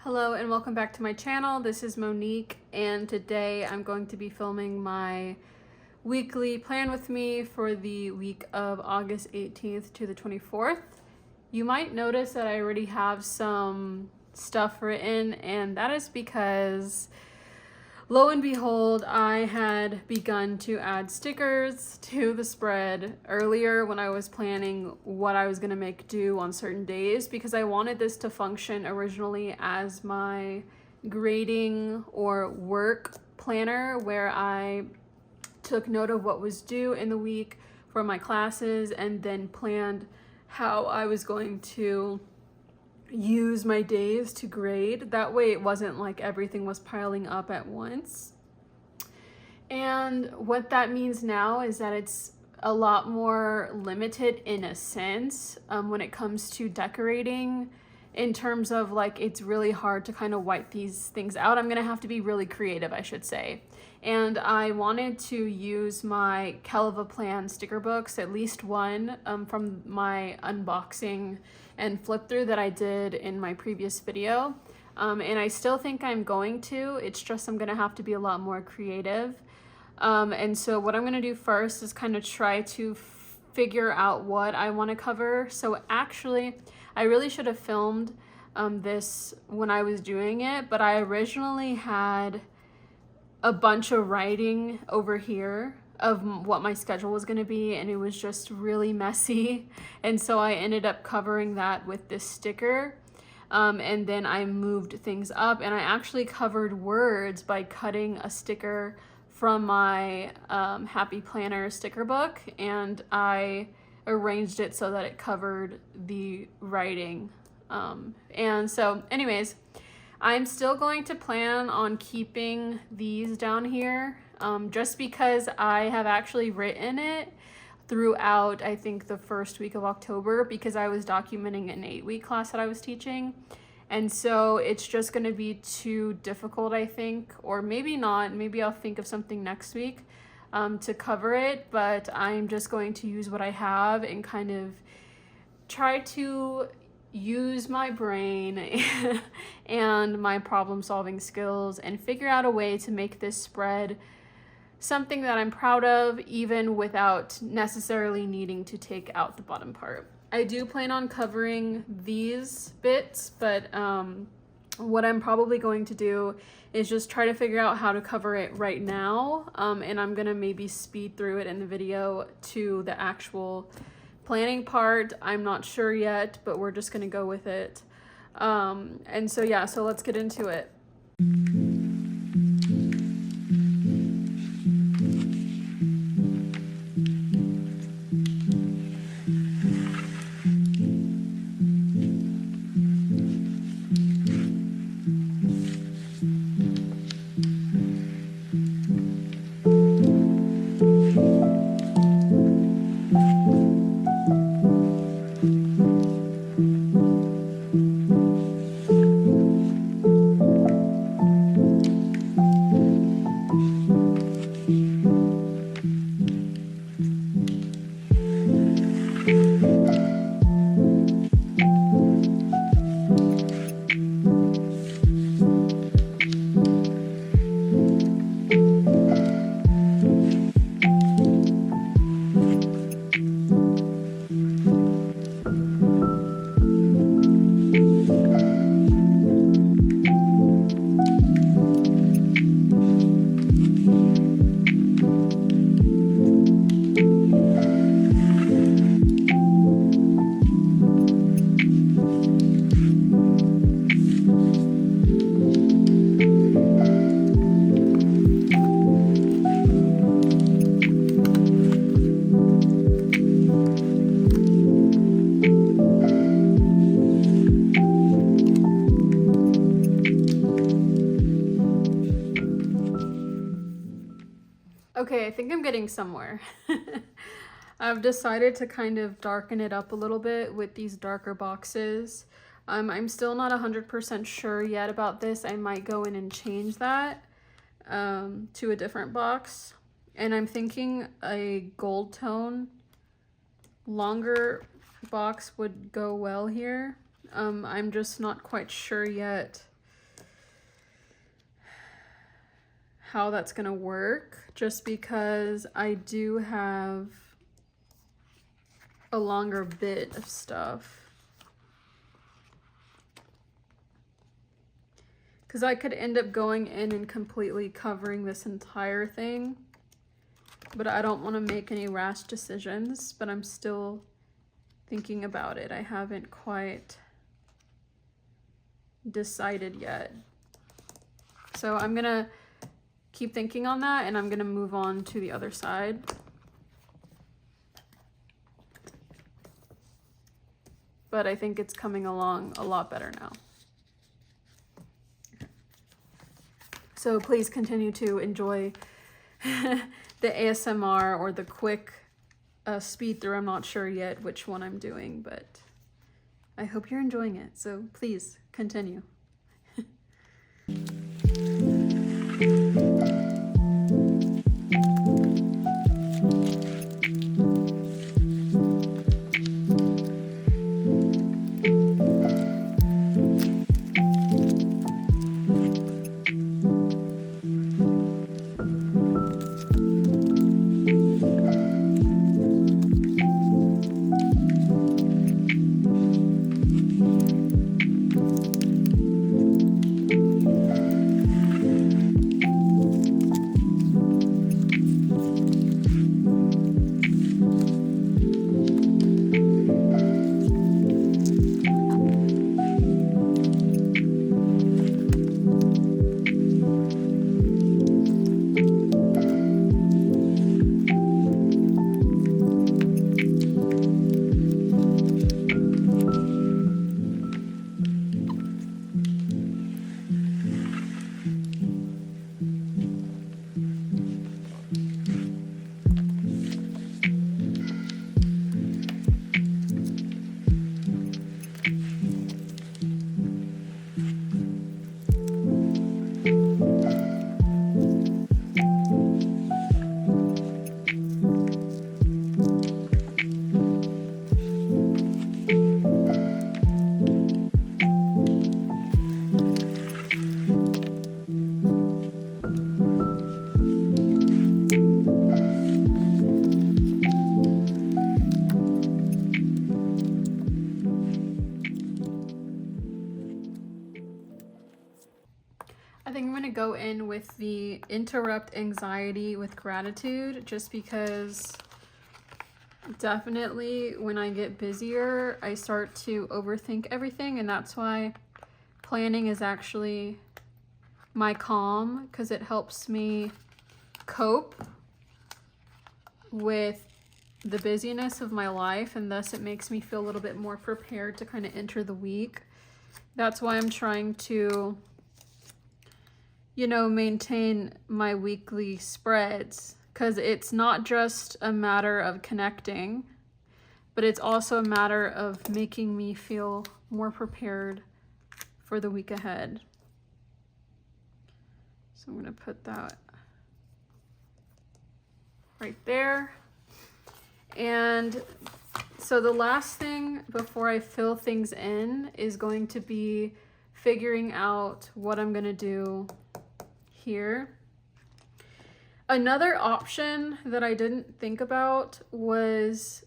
Hello and welcome back to my channel. This is Monique and today I'm going to be filming my weekly plan with me for the week of August 18th to the 24th. You might notice that I already have some stuff written, and that is because lo and behold, I had begun to add stickers to the spread earlier when I was planning what I was going to make do on certain days, because I wanted this to function originally as my grading or work planner, where I took note of what was due in the week for my classes and then planned how I was going to use my days to grade. That way it wasn't like everything was piling up at once. And what that means now is that it's a lot more limited in a sense when it comes to decorating, in terms of like it's really hard to kind of wipe these things out. I'm gonna have to be really creative, I should say. And I wanted to use my Kelva Plan sticker books, at least one from my unboxing and flip through that I did in my previous video. And I still think I'm going to, it's just I'm gonna have to be a lot more creative. And so what I'm gonna do first is kind of try to figure out what I wanna cover. So actually, I really should have filmed this when I was doing it, but I originally had a bunch of writing over here of what my schedule was going to be, and it was just really messy, and so I ended up covering that with this sticker, and then I moved things up, and I actually covered words by cutting a sticker from my Happy Planner sticker book, and I arranged it so that it covered the writing. And so anyways, I'm still going to plan on keeping these down here, just because I have actually written it throughout, I think, the first week of October, because I was documenting an 8-week class that I was teaching. And so it's just going to be too difficult, I think, or maybe not. Maybe I'll think of something next week to cover it, but I'm just going to use what I have and kind of try to use my brain and my problem-solving skills and figure out a way to make this spread something that I'm proud of, even without necessarily needing to take out the bottom part. I do plan on covering these bits, but what I'm probably going to do is just try to figure out how to cover it right now, and I'm gonna maybe speed through it in the video to the actual planning part. I'm not sure yet, but we're just gonna go with it. And so yeah, so let's get into it. Okay, I think I'm getting somewhere. I've decided to kind of darken it up a little bit with these darker boxes. I'm still not 100% sure yet about this. I might go in and change that to a different box. And I'm thinking a gold tone, longer box would go well here. I'm just not quite sure yet how that's gonna work, just because I do have a longer bit of stuff. Because I could end up going in and completely covering this entire thing, but I don't want to make any rash decisions, but I'm still thinking about it. I haven't quite decided yet. So I'm gonna keep thinking on that, and I'm gonna move on to the other side. But I think it's coming along a lot better now. So please continue to enjoy the ASMR or the quick speed through. I'm not sure yet which one I'm doing, but I hope you're enjoying it. So please continue. I think I'm going to go in with the interrupt anxiety with gratitude, just because definitely when I get busier, I start to overthink everything, and that's why planning is actually my calm, because it helps me cope with the busyness of my life, and thus it makes me feel a little bit more prepared to kind of enter the week. That's why I'm trying to, you know, maintain my weekly spreads, because it's not just a matter of connecting, but it's also a matter of making me feel more prepared for the week ahead. So I'm going to put that right there. And so the last thing before I fill things in is going to be figuring out what I'm going to do here. Another option that I didn't think about was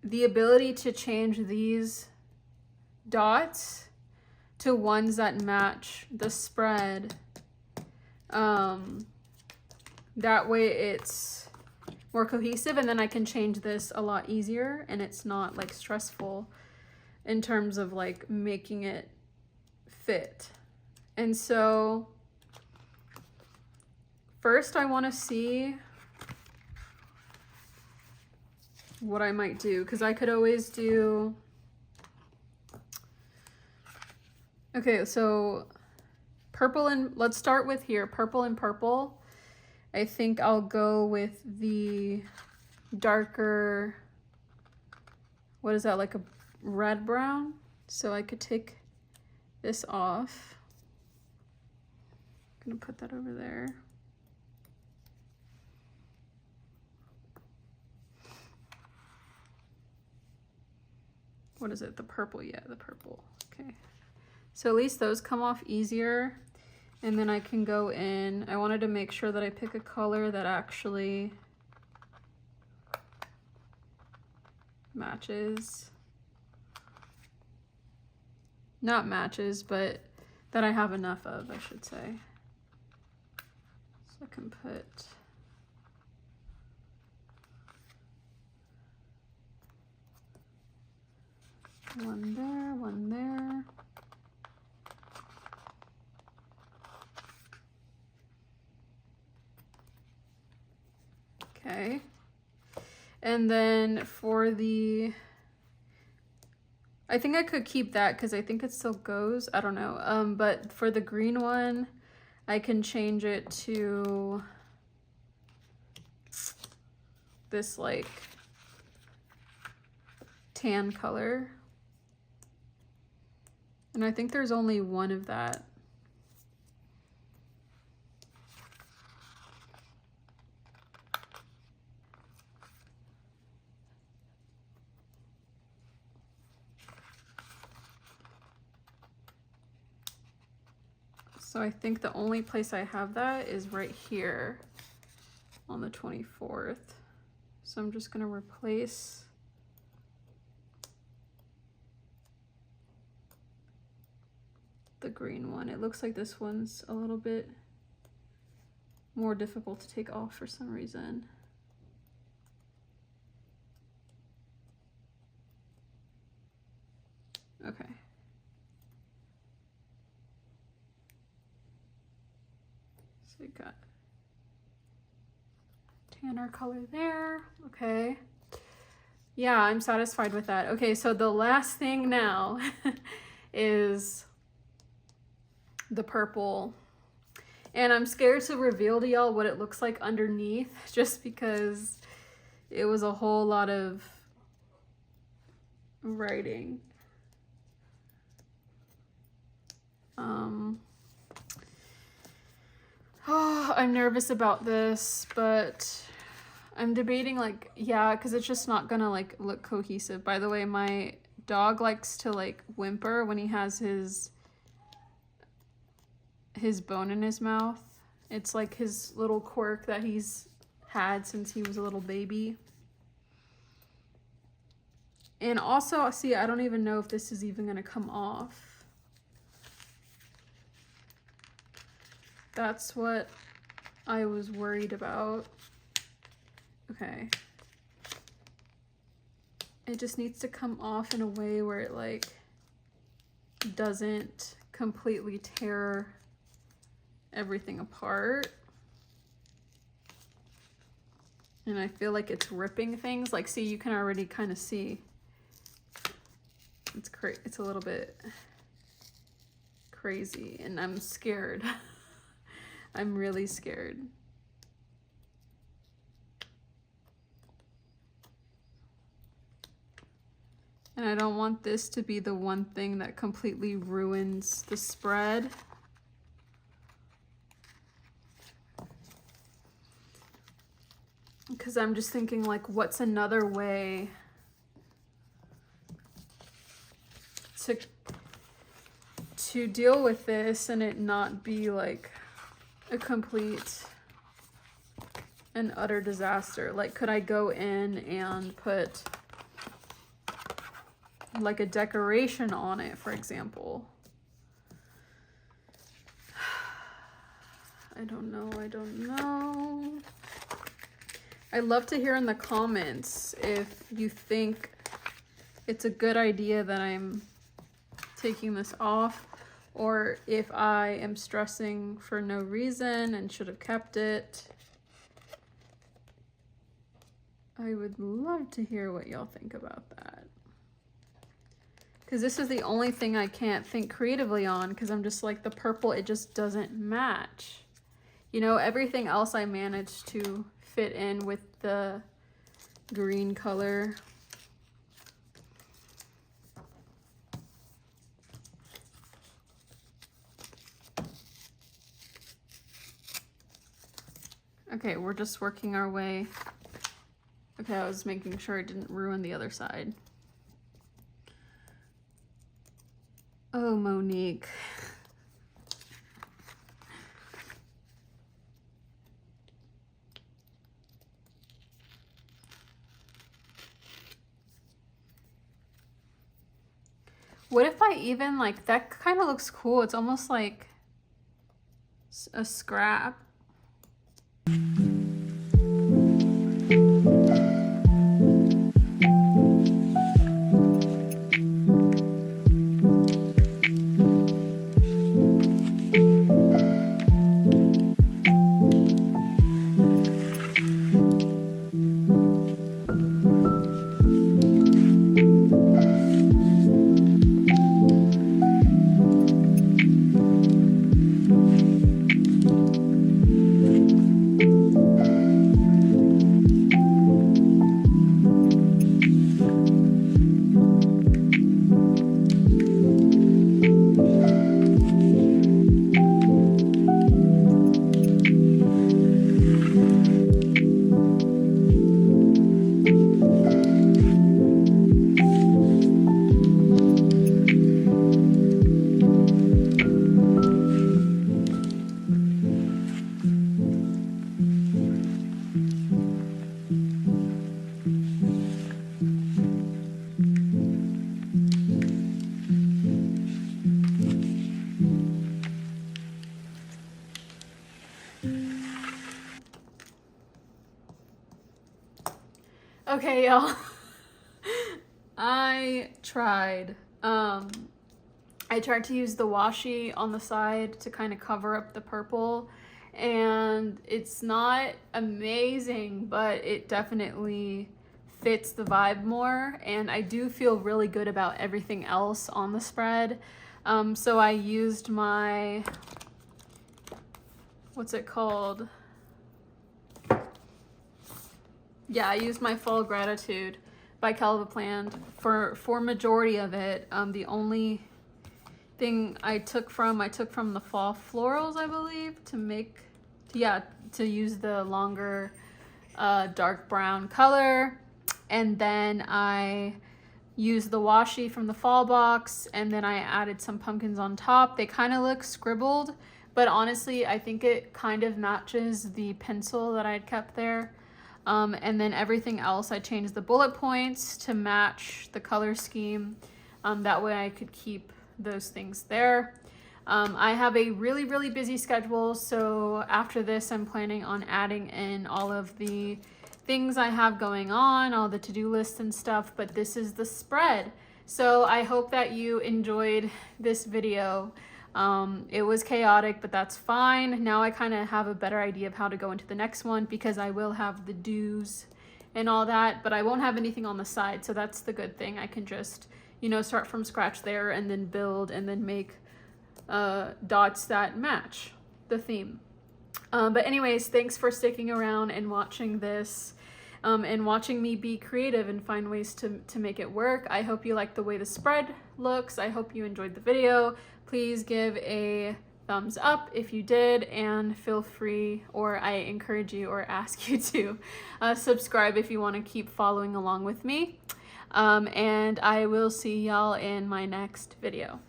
the ability to change these dots to ones that match the spread. That way it's more cohesive, and then I can change this a lot easier, and it's not like stressful in terms of like making it fit. And so first I want to see what I might do, because I could always do, okay, so purple, and let's start with here, purple and purple. I think I'll go with the darker, what is that, like a red brown? So I could take this off. I'm gonna put that over there. What is it? The purple, yeah, the purple. Okay. So at least those come off easier. And then I can go in, I wanted to make sure that I pick a color that actually matches. Not matches, but that I have enough of, I should say. So I can put one there, one there. Okay. And then for the, I think I could keep that because I think it still goes. I don't know. But for the green one, I can change it to this like tan color. And I think there's only one of that. So I think the only place I have that is right here on the 24th. So I'm just gonna replace the green one. It looks like this one's a little bit more difficult to take off for some reason. Okay. So we got tanner color there. Okay. Yeah, I'm satisfied with that. Okay, so the last thing now is the purple. And I'm scared to reveal to y'all what it looks like underneath just because it was a whole lot of writing. Oh, I'm nervous about this, but I'm debating like, yeah, because it's just not gonna like look cohesive. By the way, my dog likes to like whimper when he has his bone in his mouth. It's like his little quirk that he's had since he was a little baby. And also, see, I don't even know if this is even gonna come off. That's what I was worried about. Okay. It just needs to come off in a way where it like doesn't completely tear everything apart. And I feel like it's ripping things. Like, see, you can already kind of see. It's a little bit crazy, and I'm scared. I'm really scared. And I don't want this to be the one thing that completely ruins the spread. Because I'm just thinking like, what's another way to deal with this and it not be like a complete and utter disaster? Like, could I go in and put like a decoration on it, for example? I don't know. I'd love to hear in the comments if you think it's a good idea that I'm taking this off, or if I am stressing for no reason and should have kept it. I would love to hear what y'all think about that. Because this is the only thing I can't think creatively on, because I'm just like, the purple, it just doesn't match. You know, everything else I managed to fit in with the green color. Okay, we're just working our way. Okay, I was making sure it didn't ruin the other side. Oh, Monique. What if I even, like, that kind of looks cool. It's almost like a scrap. Okay, y'all. I tried to use the washi on the side to kind of cover up the purple, and it's not amazing, but it definitely fits the vibe more, and I do feel really good about everything else on the spread. So I used my, what's it called? Yeah, I used my Fall Gratitude by Calva Plant for majority of it. The only thing I took from the Fall Florals, I believe, to use the longer dark brown color. And then I used the washi from the Fall box, and then I added some pumpkins on top. They kind of look scribbled, but honestly, I think it kind of matches the pencil that I had kept there. And then everything else, I changed the bullet points to match the color scheme. That way I could keep those things there. I have a really, really busy schedule, so after this, I'm planning on adding in all of the things I have going on, all the to-do lists and stuff, but this is the spread. So I hope that you enjoyed this video. It was chaotic, but that's fine. Now I kind of have a better idea of how to go into the next one, because I will have the do's and all that, but I won't have anything on the side, so that's the good thing. I can just, you know, start from scratch there and then build and then make dots that match the theme. But anyways, thanks for sticking around and watching this, and watching me be creative and find ways to make it work. I hope you like the way the spread looks. I hope you enjoyed the video. Please give a thumbs up if you did, and feel free, or I encourage you or ask you to subscribe if you want to keep following along with me. And I will see y'all in my next video.